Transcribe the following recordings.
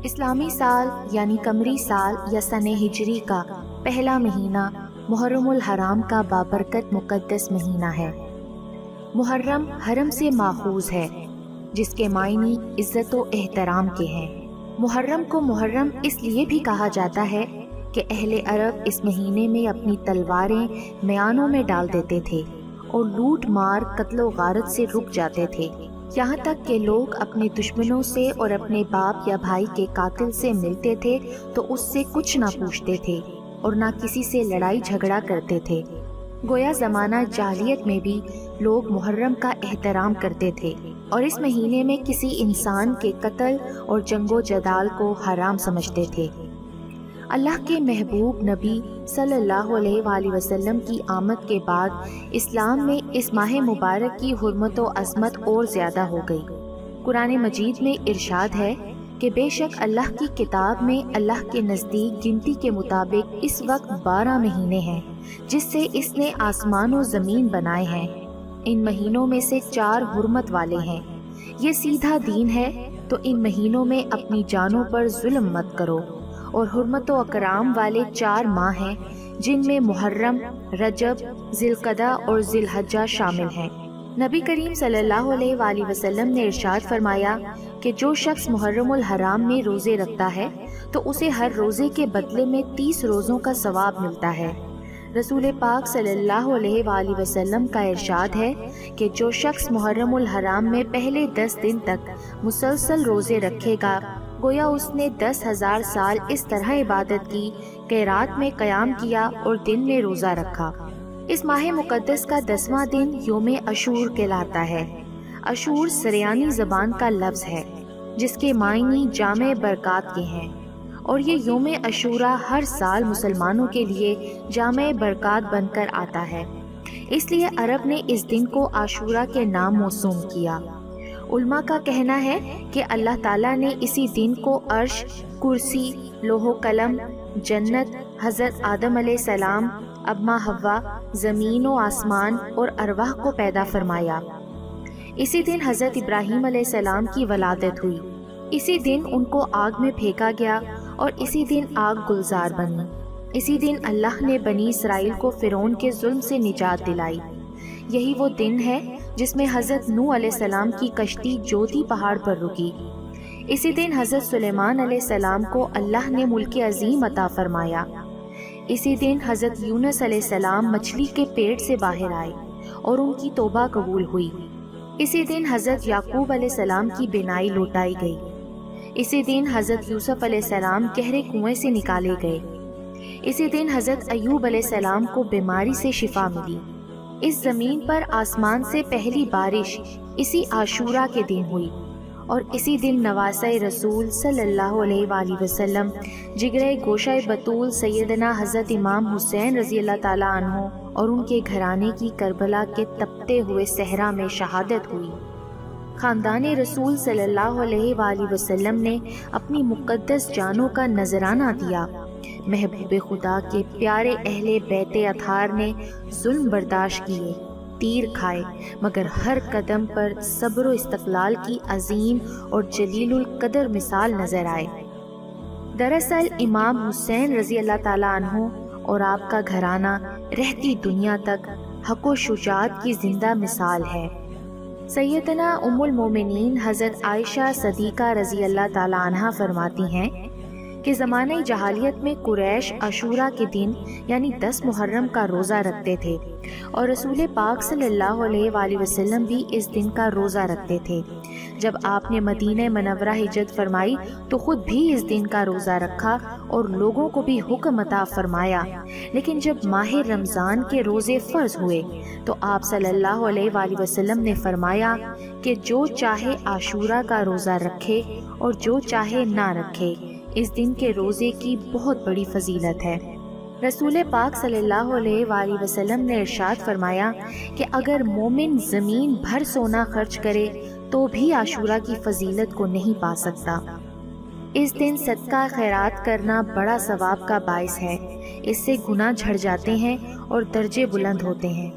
اسلامی سال یعنی قمری سال یا سن ہجری کا پہلا مہینہ محرم الحرام کا بابرکت مقدس مہینہ ہے۔ محرم حرم سے ماخوذ ہے، جس کے معنی عزت و احترام کے ہیں۔ محرم کو محرم اس لیے بھی کہا جاتا ہے کہ اہل عرب اس مہینے میں اپنی تلواریں میانوں میں ڈال دیتے تھے اور لوٹ مار قتل و غارت سے رک جاتے تھے، یہاں تک کہ لوگ اپنے دشمنوں سے اور اپنے باپ یا بھائی کے قاتل سے ملتے تھے تو اس سے کچھ نہ پوچھتے تھے اور نہ کسی سے لڑائی جھگڑا کرتے تھے۔ گویا زمانہ جاہلیت میں بھی لوگ محرم کا احترام کرتے تھے اور اس مہینے میں کسی انسان کے قتل اور جنگ و جدال کو حرام سمجھتے تھے۔ اللہ کے محبوب نبی صلی اللہ علیہ وآلہ وسلم کی آمد کے بعد اسلام میں اس ماہ مبارک کی حرمت و عظمت اور زیادہ ہو گئی۔ قرآن مجید میں ارشاد ہے کہ بے شک اللہ کی کتاب میں اللہ کے نزدیک گنتی کے مطابق اس وقت 12 مہینے ہیں جس سے اس نے آسمان و زمین بنائے ہیں۔ ان مہینوں میں سے 4 حرمت والے ہیں۔ یہ سیدھا دین ہے، تو ان مہینوں میں اپنی جانوں پر ظلم مت کرو۔ اور حرمت و اکرام والے 4 ماہ ہیں جن میں محرم، رجب، ذی القعدہ اور ذی الحجہ شامل ہیں۔ نبی کریم صلی اللہ علیہ وآلہ وسلم نے ارشاد فرمایا کہ جو شخص محرم الحرام میں روزے رکھتا ہے تو اسے ہر روزے کے بدلے میں 30 روزوں کا ثواب ملتا ہے۔ رسول پاک صلی اللہ علیہ وآلہ وسلم کا ارشاد ہے کہ جو شخص محرم الحرام میں پہلے 10 دن تک مسلسل روزے رکھے گا، گویا اس نے 10,000 سال اس طرح عبادت کی کہ رات میں قیام کیا اور دن میں روزہ رکھا۔ اس ماہ مقدس کا 10واں دن یوم عاشور کہلاتا ہے۔ عاشور سریانی زبان کا لفظ ہے جس کے معنی جامع برکات کے ہیں، اور یہ یوم عاشوراء ہر سال مسلمانوں کے لیے جامع برکات بن کر آتا ہے، اس لیے عرب نے اس دن کو عاشوراء کے نام موسوم کیا۔ علماء کا کہنا ہے کہ اللہ تعالیٰ نے اسی دن کو عرش، کرسی، لوح و قلم، جنت، حضرت آدم علیہ السلام، اماں حوا، زمین و آسمان اور ارواح کو پیدا فرمایا۔ اسی دن حضرت ابراہیم علیہ السلام کی ولادت ہوئی۔ اسی دن ان کو آگ میں پھینکا گیا اور اسی دن آگ گلزار بنی۔ اسی دن اللہ نے بنی اسرائیل کو فرعون کے ظلم سے نجات دلائی۔ یہی وہ دن ہے جس میں حضرت نوح علیہ السلام کی کشتی جودی پہاڑ پر رکی۔ اسی دن حضرت سلیمان علیہ السلام کو اللہ نے ملک عظیم عطا فرمایا۔ اسی دن حضرت یونس علیہ السلام مچھلی کے پیٹ سے باہر آئے اور ان کی توبہ قبول ہوئی۔ اسی دن حضرت یعقوب علیہ السلام کی بینائی لوٹائی گئی۔ اسی دن حضرت یوسف علیہ السلام گہرے کنویں سے نکالے گئے۔ اسی دن حضرت ایوب علیہ السلام کو بیماری سے شفا ملی۔ اس زمین پر آسمان سے پہلی بارش اسی عاشوراء کے دن ہوئی، اور اسی دن نواسہ رسول صلی اللہ علیہ وآلہ وسلم، جگرے گوشہ بطول سیدنا حضرت امام حسین رضی اللہ تعالیٰ عنہ اور ان کے گھرانے کی کربلا کے تپتے ہوئے صحرا میں شہادت ہوئی۔ خاندان رسول صلی اللہ علیہ وآلہ وسلم نے اپنی مقدس جانوں کا نذرانہ دیا۔ محبوب خدا کے پیارے اہل بیت اطہار نے ظلم برداشت کیے، تیر کھائے، مگر ہر قدم پر صبر و استقلال کی عظیم اور جلیل القدر مثال نظر آئے۔ دراصل امام حسین رضی اللہ تعالیٰ عنہ اور آپ کا گھرانہ رہتی دنیا تک حق و شجاعت کی زندہ مثال ہے۔ سیدنا ام المومنین حضرت عائشہ صدیقہ رضی اللہ تعالیٰ عنہ فرماتی ہیں کہ زمانہ جاہلیت میں قریش عاشوراء کے دن یعنی 10 محرم کا روزہ رکھتے تھے، اور رسول پاک صلی اللہ علیہ وآلہ وسلم بھی اس دن کا روزہ رکھتے تھے۔ جب آپ نے مدینہ منورہ ہجرت فرمائی تو خود بھی اس دن کا روزہ رکھا اور لوگوں کو بھی حکم عطا فرمایا، لیکن جب ماہ رمضان کے روزے فرض ہوئے تو آپ صلی اللہ علیہ وآلہ وسلم نے فرمایا کہ جو چاہے عاشوراء کا روزہ رکھے اور جو چاہے نہ رکھے، اس دن کے روزے کی بہت بڑی فضیلت ہے۔ رسول پاک صلی اللہ علیہ وآلہ وسلم نے ارشاد فرمایا کہ اگر مومن زمین بھر سونا خرچ کرے تو بھی عاشوراء کی فضیلت کو نہیں پا سکتا۔ اس دن صدقہ خیرات کرنا بڑا ثواب کا باعث ہے، اس سے گناہ جھڑ جاتے ہیں اور درجے بلند ہوتے ہیں۔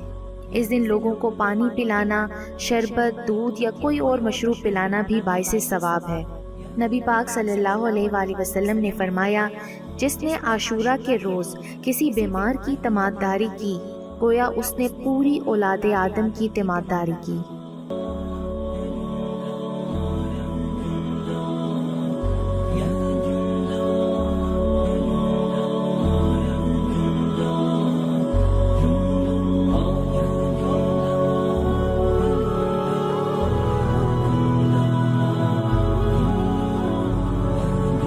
اس دن لوگوں کو پانی پلانا، شربت، دودھ یا کوئی اور مشروب پلانا بھی باعث ثواب ہے۔ نبی پاک صلی اللہ علیہ وآلہ وسلم نے فرمایا، جس نے عاشورہ کے روز کسی بیمار کی تماداری کی، گویا اس نے پوری اولاد آدم کی تماداری کی۔